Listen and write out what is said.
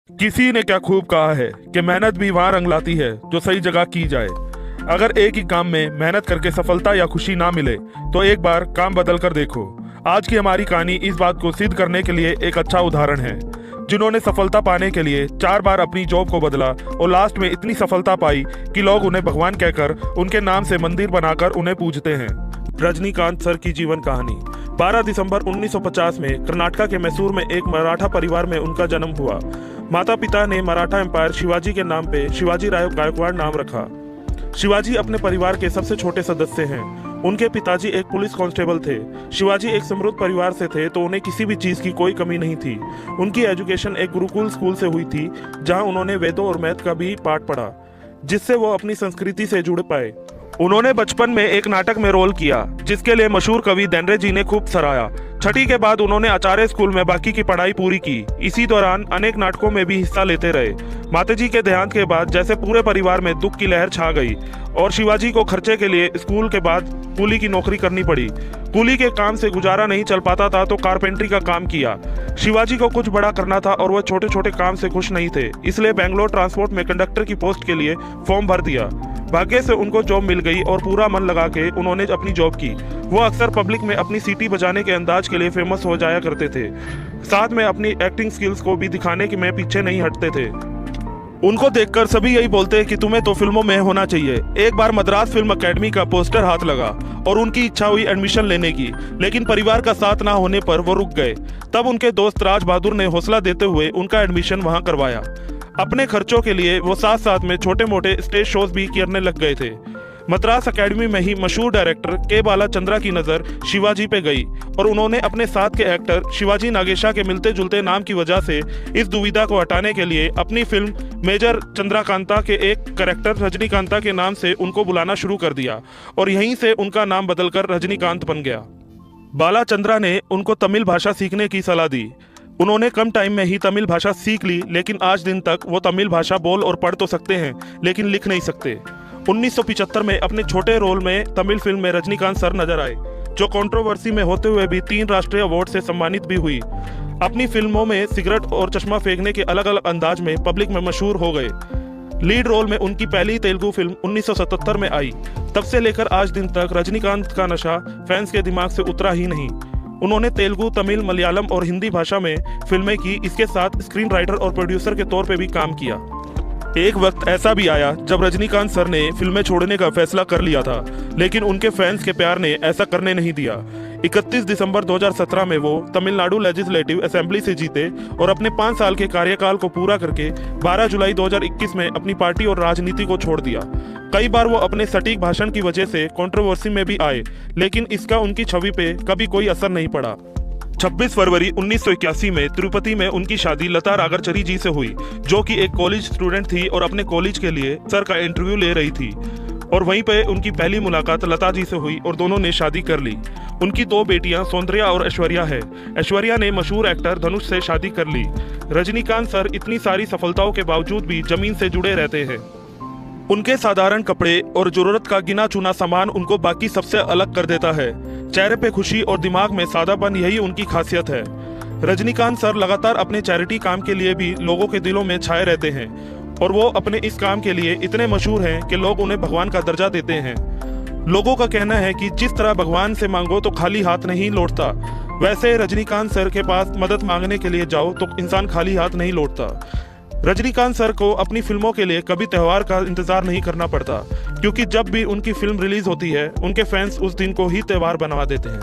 किसी ने क्या खूब कहा है कि मेहनत भी वहां रंग लाती है जो सही जगह की जाए। अगर एक ही काम में मेहनत करके सफलता या खुशी ना मिले तो एक बार काम बदल कर देखो। आज की हमारी कहानी इस बात को सिद्ध करने के लिए एक अच्छा उदाहरण है। जिन्होंने सफलता पाने के लिए 4 बार अपनी जॉब को बदला और लास्ट में इतनी सफलता पाई कि लोग उन्हें भगवान कहकर उनके नाम से मंदिर बनाकर उन्हें पूजते हैं। रजनीकांत सर की जीवन कहानी। 12 दिसंबर 1950 में कर्नाटक के मैसूर में एक मराठा परिवार में उनका जन्म हुआ। माता पिता ने मराठा एम्पायर शिवाजी के नाम पे शिवाजी राव गायकवाड़ नाम रखा। शिवाजी अपने परिवार के सबसे छोटे सदस्य हैं। उनके पिताजी एक पुलिस कांस्टेबल थे। शिवाजी एक समृद्ध परिवार से थे तो उन्हें किसी भी चीज की कोई कमी नहीं थी। उनकी एजुकेशन एक गुरुकुल स्कूल से हुई थी, जहां उन्होंने वेदों और मैथ का भी पाठ पढ़ा, जिससे वो अपनी संस्कृति से जुड़ पाए। उन्होंने बचपन में एक नाटक में रोल किया, जिसके लिए मशहूर कवि देनरे जी ने खूब सराहा। छठी के बाद उन्होंने आचार्य स्कूल में बाकी की पढ़ाई पूरी की। इसी दौरान अनेक नाटकों में भी हिस्सा लेते रहे। माताजी के देहांत के बाद जैसे पूरे परिवार में दुख की लहर छा गई और शिवाजी को खर्चे के लिए स्कूल के बाद कूली की नौकरी करनी पड़ी। कूली के काम से गुजारा नहीं चल पाता था तो कारपेंटरी का काम किया। शिवाजी को कुछ बड़ा करना था और वह छोटे छोटे काम से खुश नहीं थे, इसलिए बेंगलोर ट्रांसपोर्ट में कंडक्टर की पोस्ट के लिए फॉर्म भर दिया। भाग्य से उनको जॉब मिल गई और पूरा मन लगा के उन्होंने अपनी जॉब की। वो अक्सर पब्लिक में अपनी सीटी बजाने के अंदाज के लिए फेमस हो जाया करते थे। साथ में अपनी एक्टिंग स्किल्स को भी दिखाने के में पीछे नहीं हटते थे। उनको देखकर सभी यही बोलते कि तुम्हें तो फिल्मों में होना चाहिए। एक बार मद्रास फिल्म अकेडमी का पोस्टर हाथ लगा और उनकी इच्छा हुई एडमिशन लेने की, लेकिन परिवार का साथ ना होने पर वो रुक गए। तब उनके दोस्त राज बहादुर ने हौसला देते हुए उनका एडमिशन वहां करवाया। अपने खर्चों के लिए वो साथ साथ में छोटे मोटे स्टेज शोज भी करने लग गए थे। मद्रास अकेडमी में ही मशहूर डायरेक्टर के बालाचंद्रा की नज़र शिवाजी पे गई और उन्होंने अपने साथ के एक्टर शिवाजी नागेशा के मिलते जुलते नाम की वजह से इस दुविधा को हटाने के लिए अपनी फिल्म मेजर चंद्रकांता के एक कैरेक्टर रजनीकांता के नाम से उनको बुलाना शुरू कर दिया और यहीं से उनका नाम बदलकर रजनीकांत बन गया। बालाचंद्रा ने उनको तमिल भाषा सीखने की सलाह दी। उन्होंने कम टाइम में ही तमिल भाषा सीख ली, लेकिन आज दिन तक वो तमिल भाषा बोल और पढ़ तो सकते हैं लेकिन लिख नहीं सकते। 1975 में अपने छोटे रोल में तमिल फिल्म में रजनीकांत सर नजर आए, जो कंट्रोवर्सी में होते हुए भी 3 राष्ट्रीय अवार्ड से सम्मानित भी हुई। अपनी फिल्मों में सिगरेट और चश्मा फेंकने के अलग अलग अंदाज में पब्लिक में मशहूर हो गए। लीड रोल में उनकी पहली तेलुगु फिल्म 1977 में आई। तब से लेकर आज दिन तक रजनीकांत का नशा फैंस के दिमाग से उतरा ही नहीं। उन्होंने तेलुगु, तमिल, मलयालम और हिंदी भाषा में फिल्में की। इसके साथ स्क्रीन राइटर और प्रोड्यूसर के तौर पे भी काम किया। एक वक्त ऐसा भी आया जब रजनीकांत सर ने फिल्में छोड़ने का फैसला कर लिया था, लेकिन उनके फैंस के प्यार ने ऐसा करने नहीं दिया। 31 दिसंबर 2017 में वो तमिलनाडु लेजिस्लेटिव असेंबली से जीते और अपने 5 साल के कार्यकाल को पूरा करके 12 जुलाई 2021 में अपनी पार्टी और राजनीति को छोड़ दिया। कई बार वो अपने सटीक भाषण की वजह से कंट्रोवर्सी में भी आए, लेकिन इसका उनकी छवि पे कभी कोई असर नहीं पड़ा। 26 फरवरी 1981 में तिरुपति में उनकी शादी लता राघरचरी जी से हुई, जो कि एक कॉलेज स्टूडेंट थी और अपने कॉलेज के लिए सर का इंटरव्यू ले रही थी। और वहीं पे उनकी पहली मुलाकात लता जी से हुई और दोनों ने शादी कर ली। उनकी 2 बेटियां सौंदर्या और ऐश्वर्या है। ऐश्वर्या ने मशहूर एक्टर धनुष से शादी कर ली। रजनीकांत सर इतनी सारी सफलताओं के बावजूद भी जमीन से जुड़े रहते हैं। उनके साधारण कपड़े और जरूरत का गिना चुना सामान उनको बाकी सबसे अलग कर देता है। चेहरे पे खुशी और दिमाग में सादापन, यही उनकी खासियत है। रजनीकांत सर लगातार अपने चैरिटी काम के लिए भी लोगों के दिलों में छाए रहते हैं और वो अपने इस काम के लिए इतने मशहूर हैं कि लोग उन्हें भगवान का दर्जा देते हैं। लोगों का कहना है कि जिस तरह भगवान से मांगो तो खाली हाथ नहीं लौटता, वैसे रजनीकांत सर के पास मदद मांगने के लिए जाओ तो इंसान खाली हाथ नहीं लौटता। रजनीकांत सर को अपनी फिल्मों के लिए कभी त्योहार का इंतजार नहीं करना पड़ता, क्योंकि जब भी उनकी फिल्म रिलीज होती है उनके फैंस उस दिन को ही त्योहार बनवा देते हैं।